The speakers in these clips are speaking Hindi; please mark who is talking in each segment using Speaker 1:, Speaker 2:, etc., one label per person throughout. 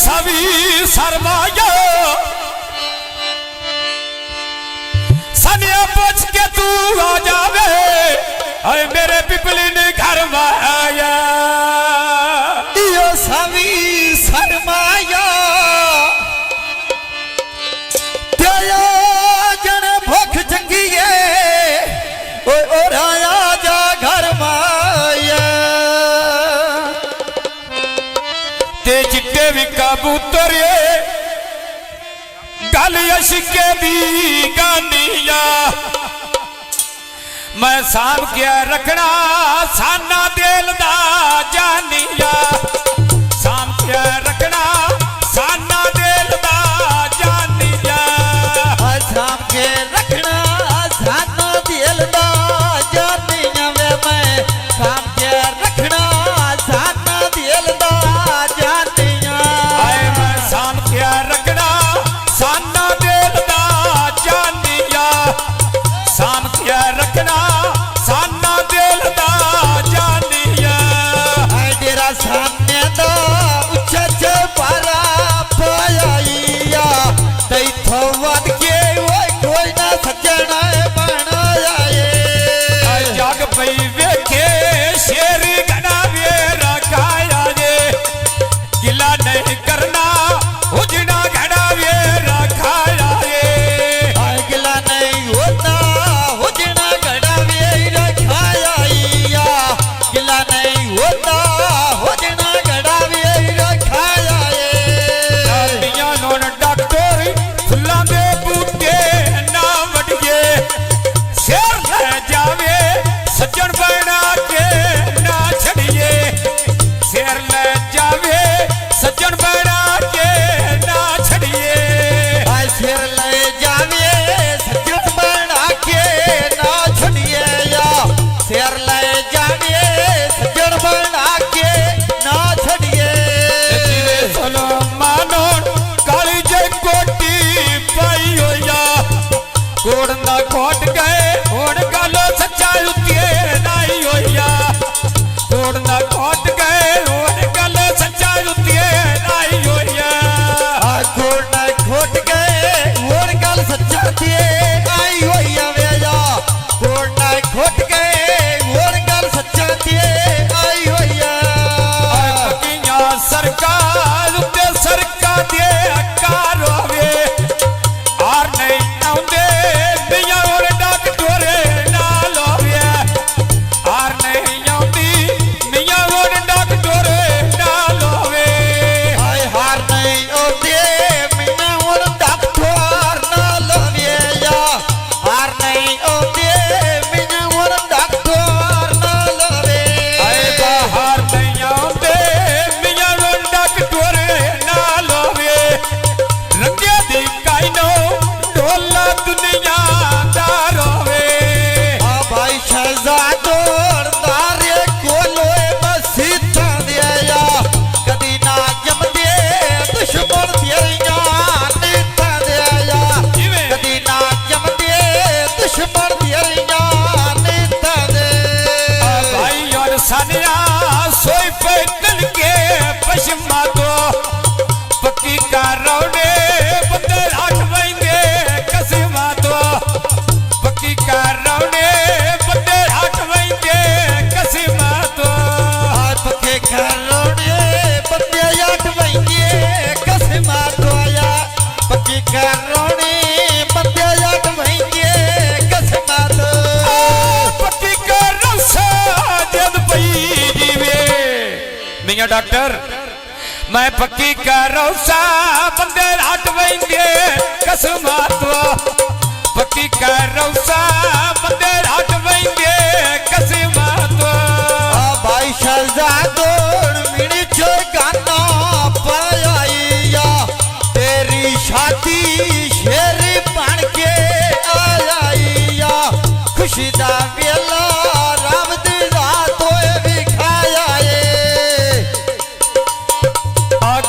Speaker 1: सभी शर्माया सनिया पूछ के तू आ जावे अरे मेरे पिपली ने घर में आया
Speaker 2: यो सभी शर्माया तेरा जन भूख चंगी है और आया जा घर माया
Speaker 1: ते चिट्टे भी कबूतर गल यशिके दी गानिया मैं साम क्या रखना साना दिल दा जानिया साम क्या रखना साना दिल दा जानिया
Speaker 2: साम के रखना साना दिल दा जानिया वे मैं साम के रखना साना दिल दा जानिया
Speaker 1: आए मैं साम क्या रखना साना दिल दा जानिया साम क्या रखना साना दिल दा जानिया
Speaker 2: डेरा सामने दा उच्चा चपारा पाया तई थोवद के कोई ना सजना बनाया
Speaker 1: जग पई वेखे शेर गना वे रखाया जे गिला नहीं करना उजना घड़ा वे रखाया जे
Speaker 2: गिला नहीं होता उजना घड़ा वे रखाया गिला नहीं होता उजना घड़ा वे रखाया
Speaker 1: मियां नोन डॉक्टर फुल्लां दे बूटे ना वडिए शेर ले जावे सज्जन बना के ना छड़िए शेर ले जावे सज्जन बना के ना छड़िए
Speaker 2: शेर ले जावे सज्जन बना के ना छड़िए शेर ले जावे सज्जन बना के ना छड़िए
Speaker 1: चलो मानो काली जे कोटी पाई होया कोड़ ना खोट गए और गालो सच्चा उतिए नहीं होया कोड़ ना खोट गए और गालो सच्चा उतिए नहीं होया
Speaker 2: कोड़ ना खोट गए और गल सच्चा दिए आई होया वेया कोड़ ना खोट गए और गल सच्चा दिए आई होया
Speaker 1: पकिया सरकार उते सरकार दे अकारो वे आर नहीं आउंदे मियां और डॉक्टर ना लोवे आर नहीं आउंदी मियां और डॉक्टर ना लोवे
Speaker 2: हाय हार नहीं होते मियां और डॉक्टर ना लोवे हार नहीं होते मियां और डॉक्टर ना लोवे
Speaker 1: आए बाहर नहीं आउंदे मियां और डॉक्टर ना लोवे रंगे दी काइनो ढोला दुनिया दा रोवे
Speaker 2: भाई शहजादो दारे कोलोए मसीता दिया कदी ना जम दे दुश्मन दिया नीता दिया कदी ना जम दे दुश्मन दिया नीता दे
Speaker 1: भाई और सानिया सोई पे कल के पश्चिमा तो पक्की का रौने बंदे आठ महीने कसीमा तो पक्की का रौने बंदे आठ महीने कसीमा तो
Speaker 2: पक्के करोड़े बंदे आठ महीने कसमा दोया पक्के करोड़े बंदे आठ महीने कसमा दो
Speaker 1: पक्की का रौसा जद पई जीवे मियां डॉक्टर मैं पक्की का रौसा बंदे आठ महीने कसमा तो पक्की का रौसा बंदे आठ महीने कसमा तो
Speaker 2: भाई शहजादो मिनी चो गाना पाया तेरी शादी शेर बन के आया खुशी दा वेला राम दी रात होए विखाया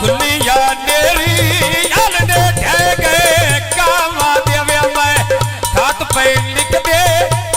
Speaker 1: खुलिया नेरी यल ने ढह गए कामा देव्या मैं खात पे लिख दे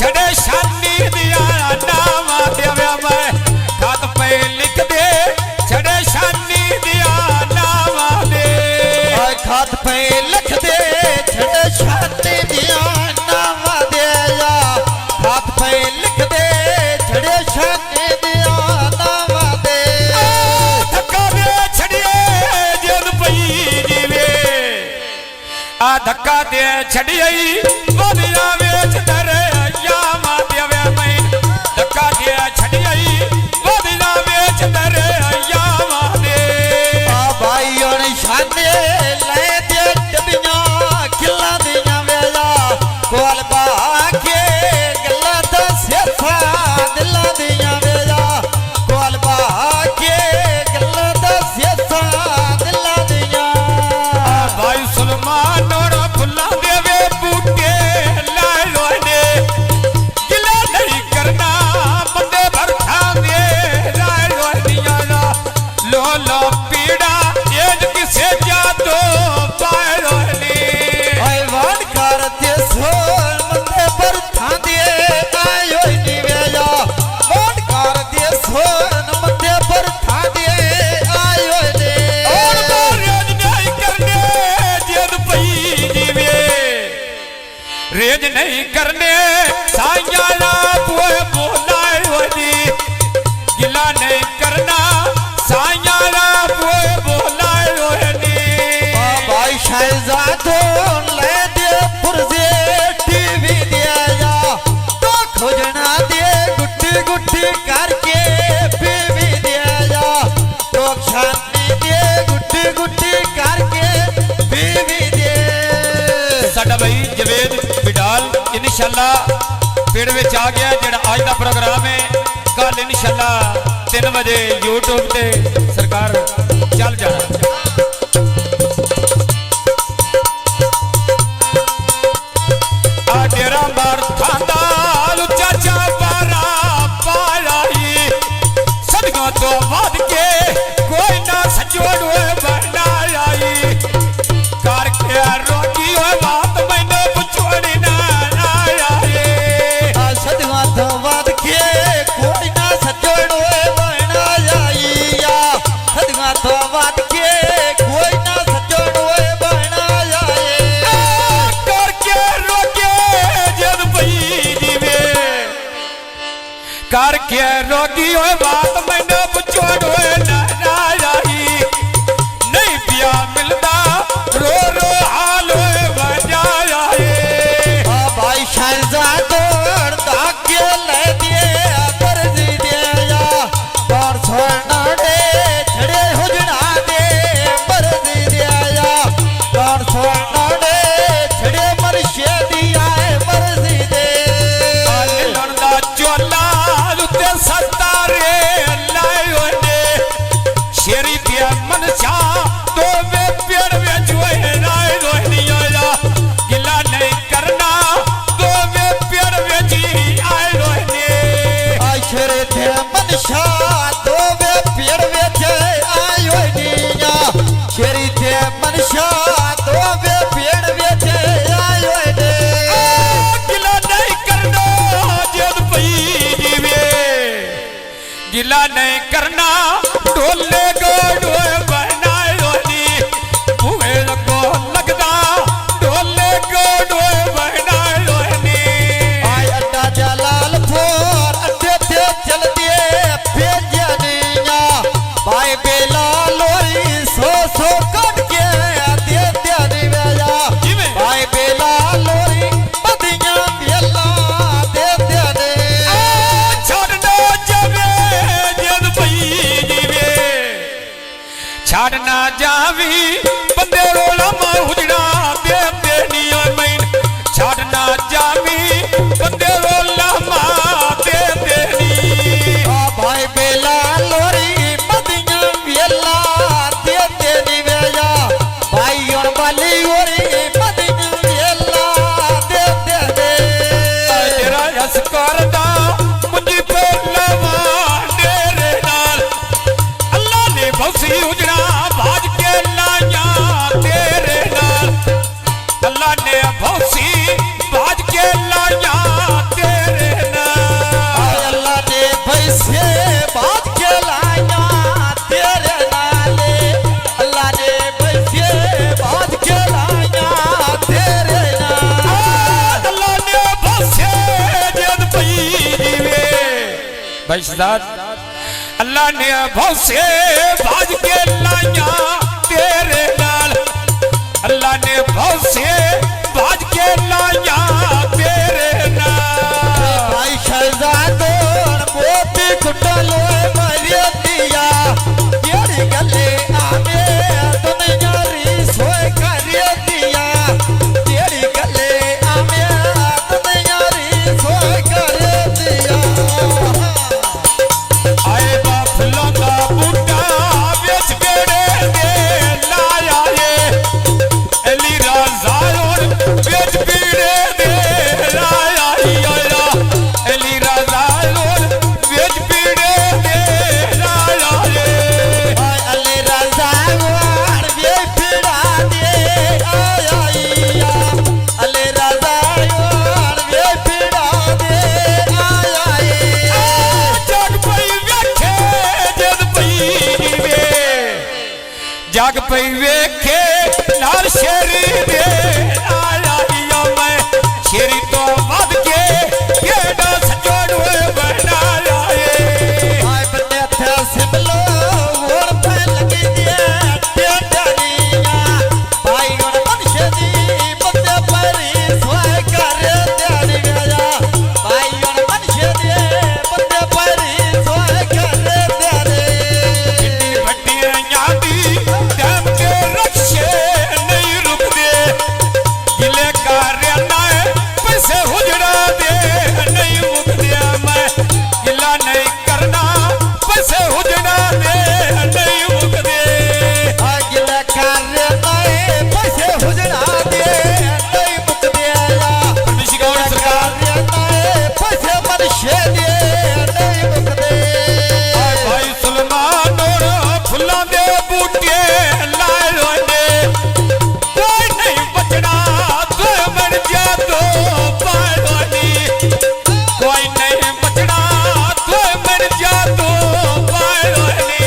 Speaker 1: छड़े शानी दिया नामा देव्या मैं खात पे लिख दे छड़े शानी दिया नामा
Speaker 2: हाथ पे लिख दे छड़े छाती दिया नाम दे या हाथ पे लिख दे छड़े छाती दिया नाम दे
Speaker 1: धक्का दे छड़िए जद पई जीवे आ धक्का दे छड़िए बदिया वेच दरे या मा देवे मैं धक्का दे छड़िए बदिया वेच दरे या मा दे
Speaker 2: आ भाई और शाने ले दे डबिया खिला दिया वेला कोल बाके गल्ला दा सिरफा दिला दिया वेला कोल बाके गल्ला दा सिरफा दिला दिया
Speaker 1: भाई सुलमान और फुल्ला देवे बूटे लालो ने गिला नहीं करना बंदे भर खाने लालो दिया लो लो पीड़ा एज किसे जा दो पारो ने
Speaker 2: ओए वान करते सोल मंदे पर थांदे आयो नी वेला वान करते सोल मंदे पर थांदे आयो ने
Speaker 1: और रेज नहीं करने जद पई जीवे रेज नहीं करने सायाला बुए बोलायो दी गिला नहीं करना सायाला बुए बोलायो दी
Speaker 2: भाई शहजादो ले दे पुरजे टीवी दिया जा तो खोजना दे गुट्टी गुट्टी करके पीवी दिया जा तो छानी दे गुट्टी गुट्टी करके पीवी दे
Speaker 1: साडा भाई जवेद बिडाल इंशाअल्लाह पेड़ विच आ गया जेड़ा आज दा प्रोग्राम है कल इंशाअल्लाह 3 बजे YouTube ते सरकार चल जाना आ डेरा मार थांदा लुच्चा चाबारा पालाई सदियों तो बाद के कोई ना सजोड़ बना आई कर के रोगी हो बात मैंने पुछोड़ी ना आए
Speaker 2: सदवा तो वाद के कोई ना सजोड़ो बना जाइया सदवा तो वाद के कोई ना सजोड़ो बना जाए
Speaker 1: कर के रोगे जद पई जीवे कर के रोगी हो बात मैंने पुछोड़ो ना आई नहीं पिया मिलता रो रो हाल बजा आए
Speaker 2: भाई शहजादो दाके ले दिए पर दी दिया और सोना दे छड़े हुजड़ा दे पर दी दिया और सोना दे छड़े मरशे दिया पर दी दे
Speaker 1: लड़दा चोला लुते सतारे लायो ने शेरी दिया मनसा तो वे पेड़ वे जोए नाय रोहनिया गिला नहीं करना तो वे पेड़ वे जी आए रोहने
Speaker 2: आशरे थे मनशा तो वे पेड़ वेचे आयो निया शेरी थे मनशा तो वे पेड़ वेचे आयो ने
Speaker 1: गिला नहीं करना जद पई जीवे गिला नहीं करना ढोले गोडोए बनाए रोनी बुए लगो लगदा ढोले गोडोए बनाए रोनी
Speaker 2: आय अड्डा जलालपुर अड्डे थे चल दिए भेजा निया भाई बेला लोई सो कट के दे दे निवेया
Speaker 1: जिवे
Speaker 2: भाई बेला लोई बदिया बेला दे दे ने
Speaker 1: छाड़ना जावे जद पई जीवे छाड़ना जावी बंदे रोला मा हुजड़ा दे देनिया मैन छाड़ना जावी बंदे रोला मा दे देनी
Speaker 2: भाई बेला लोरी बदिया बेला दे दे निवेया भाई और बाली ओरी बदिया बेला दे दे ने
Speaker 1: तेरा रस करदा मुझी पे लवा तेरे नाल अल्लाह ने भौसी उजड़ा भाज के लाया तेरे नाल अल्लाह ने भौसी भाज के लाया तेरे नाल भाई सदात अल्लाह ने भौसे भाज के लाया तेरे नाल अल्लाह ने भौसे भाज के लाया तेरे नाल
Speaker 2: भाई शहजादो मोती कुटलो मरिया दिया केड़ी गले आवे दुनिया री सोए करिया दिया केड़ी गले आवे दुनिया री सोए करिया दिया
Speaker 1: आए बाफलों का बूटा बेच बेड़े दे लाया ये अली राजा और बेच बेड़े दे लाया यारा अली राजा और बेच बेड़े दे लाया ये
Speaker 2: अली राजा और वे फिरा दे आया या अली राजा और वे फिरा दे आया
Speaker 1: जग पई वेखे जद पई वे जग पई वेखे नाल शेरी दे आया या मैं शेरी तो वध के केड़ा सजोड़ बनाया ए
Speaker 2: हाय बन्ने थे सिमलो और पे लगी दिए टेडरिया भाई और मनुष्य दी बंदे परी सोए कर त्यारी गया भाई और मनुष्य दी बंदे परी सोए कर त्यारे
Speaker 1: कितनी भट्टियां दी दम के रक्षे नहीं रुकदे गिले कार्य ना पैसे हुजड़ा दे नहीं मुकदे मैं गिला नहीं करना पैसे हुजड़ा दे नहीं मुकदे
Speaker 2: अगला कार्य नए पैसे हुजड़ा दे नहीं मुक दिया
Speaker 1: परमेश्वर गौड़ सरकार
Speaker 2: कार्य नए पैसे मनुष्य दे नहीं मुक दे
Speaker 1: भाई सुलेमान और फुल्लां दे बूटे लाए होने कोई नहीं बचना तो मर जा तो पानी कोई नहीं बचना तो मर जा तो पानी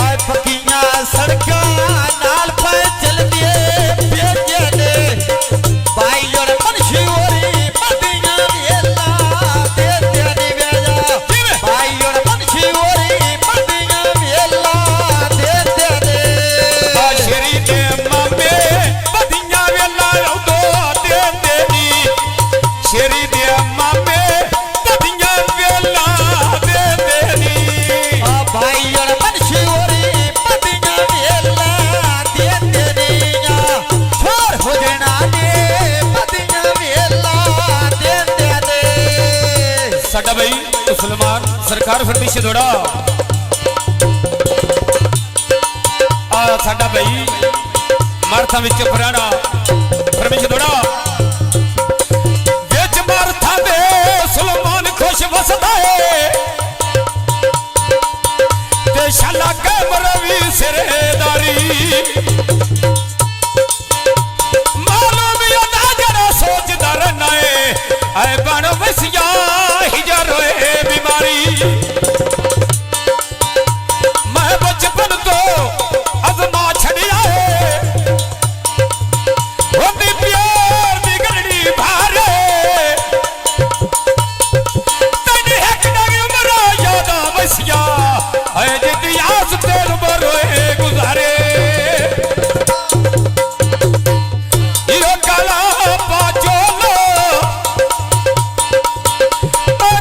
Speaker 2: आय पकियां सड़का नाल पे चल दिए बेचे ने भाई और मनुष्य ओरी मदियां वेला दे तेरी वेला भाई और मनुष्य ओरी मदियां वेला दे तेरे
Speaker 1: शेरी दे मामे बदियां वेला दो दे देनी शेरी दे मामे बदियां वेला दे देनी
Speaker 2: भाई और मनुष्य ओरी मदियां वेला दे तेरिया छोर हो जाना दे मदियां वेला दे तेरे
Speaker 1: साडा भाई मुसलमान सरकार फरमाइश थोड़ा आ साडा भाई मारथा विच पुराना फरमाइश थोड़ा विच मारथा दे सुलेमान खुश वसदा है ते शाला के मरवी सिरेदारी मालूम यदा जरा सोचदा रहना है ऐ बन वसिया हिजर होए बीमारी मैं बचपन तो अजमा छड़िया है होती प्यार बिगड़नी भारे तन एक डग उमरा यादा वसिया ऐ जिद यास तेल बरोए गुजारे यो काला पाचोलो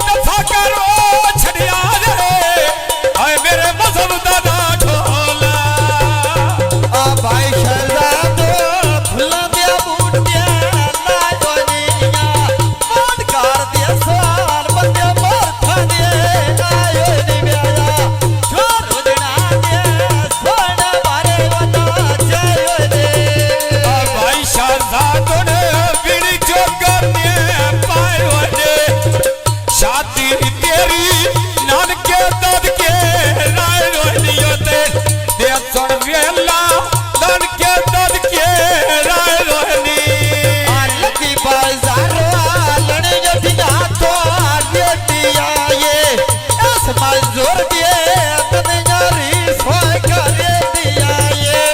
Speaker 1: दफा करो छड़िया रे ऐ मेरे मजहब दा ढोला
Speaker 2: भाई शहजादो फुल्लां दे बूटियां ला जोनिया मोड़ कर दे सार बंदे मारथा दे आयो नी ब्याया छोर उजड़ा दे सोना मारे वना जायो रे
Speaker 1: भाई शहजादों ने बीड़ी जोगर ने पायो ने शादी तेरी नानके दादके राय रोनियो ते दे सुन वेला नानके दादके राय रोनी
Speaker 2: लगी बाजार लड़े जटिया तो बेटिया ये ऐस मजदूर दिए दुनिया री सोए करे दिया ये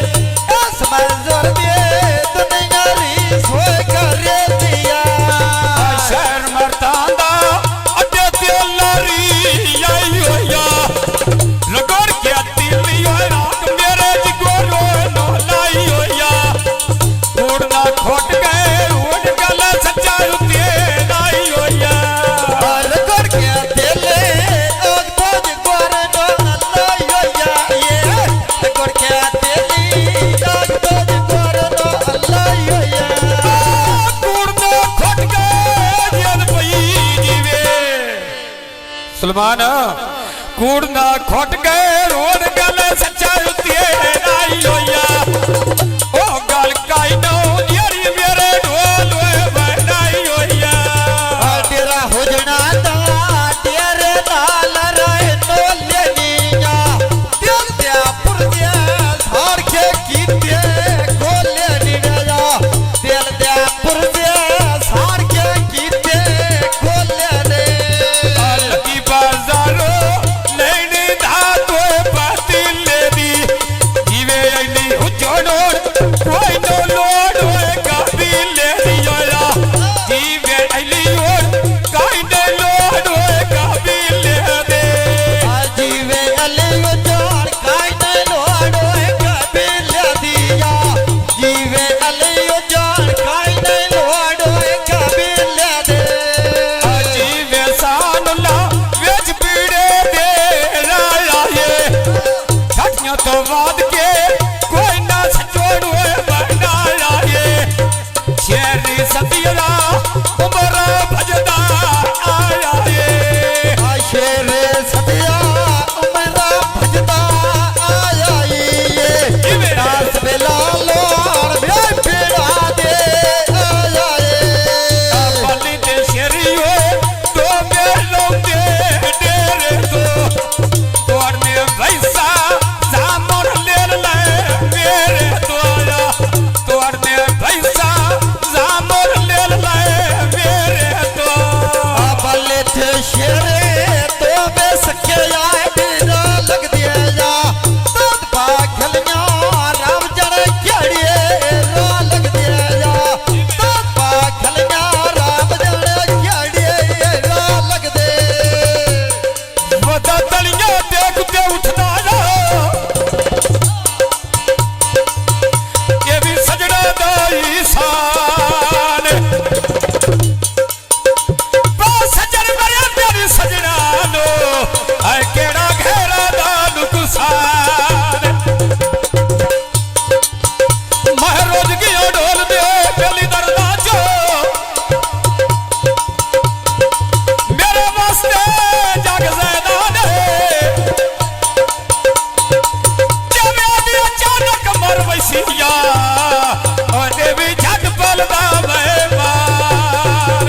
Speaker 1: मुसलमान कूड़ ना खोट गए रोड गल सच्चा उतिए नाई होया ओ गल काई नो यारी मेरे ढोल वे बनाई होया
Speaker 2: तेरा हुजना दा तेरे नाल रहे तो लेनिया दिल दे पुरदिया सार के कीते गोले निया दिल दे पुरदिया सार के कीते गोले ने
Speaker 1: अलकी बाजारो लेनी दा तो बाती ले दी जीवे अली हुजोनो कोई नो लोड होए गाबी ले दिया जीवे अली और काई ने लोड होए गाबी ले दे
Speaker 2: जीवे अली जान काई ने लोड होए कबीले दिया जीवे अली जान काई ने लोड होए कबीले दे
Speaker 1: जीवे सानुल्ला वेच पीड़े दे राये छठियों तो बाद के कोई ना सजोड़ होए बना राये शेरी सतिया उमरा भजदा आया ये
Speaker 2: शेरे सतिया उमरा भजदा आया ये रास बेला लोड़ वे पीड़ा दे आया ये
Speaker 1: बली दे शेरी होए तो मेलों दे डेरे दो तोड़ में भैसा जामर ले ले मेरे द्वारा तोड़ में भैसा जामर ले ले मेरे द्वारा
Speaker 2: बल्ले थे शेरे तो बे सके आए तेरा लग दिया जा तद पाखलियां राम जड़ केड़िए रा लग दिया जा तद पाखलियां राम जड़ केड़िए रा लग दे
Speaker 1: वदा तलियां देखते उठना जा ये भी सजना दा ईसान बा सजन मरे मेरी सजना नो ऐ केड़ा घेरा दा नुकसान मैं रोज गियो ढोल दे बेली दरदा जो मेरे वास्ते जग ज़ैदान जब आदि अचानक मर वैसिया और भी झट पलदा मेहमान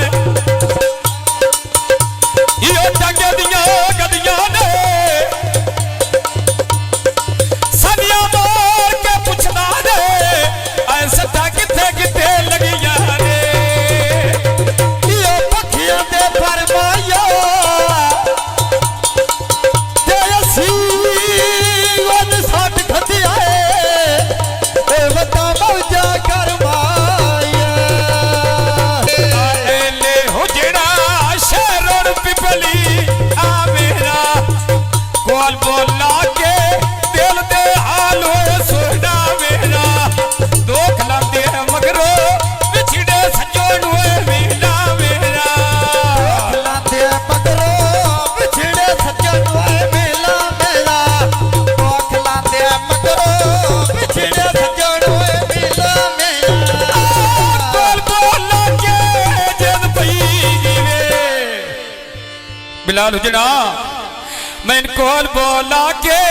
Speaker 1: यो टंगे दिया गदिया ने सनिया मोर के पुछना ने ऐसा किथे किथे लगिया रे
Speaker 2: यो पखियां दे फरमाया ते असी वन साठ खतिया ए वता मौजा कर माया
Speaker 1: ले हुजड़ा शहरों पिपली आ मेरा कॉल बोला के दिल दे हाल होए सोना मेरा दो खलांदे मगरो बिछड़े सजोड़ होए मीना मेरा
Speaker 2: लाते मगरो बिछड़े सज्जन होए मेला मेरा कोख लाते मगरो बिछड़े सज्जन होए मेला मेरा
Speaker 1: कॉल बोला के जद पई जीवे बिलाल हुजड़ा मैं कॉल बोला के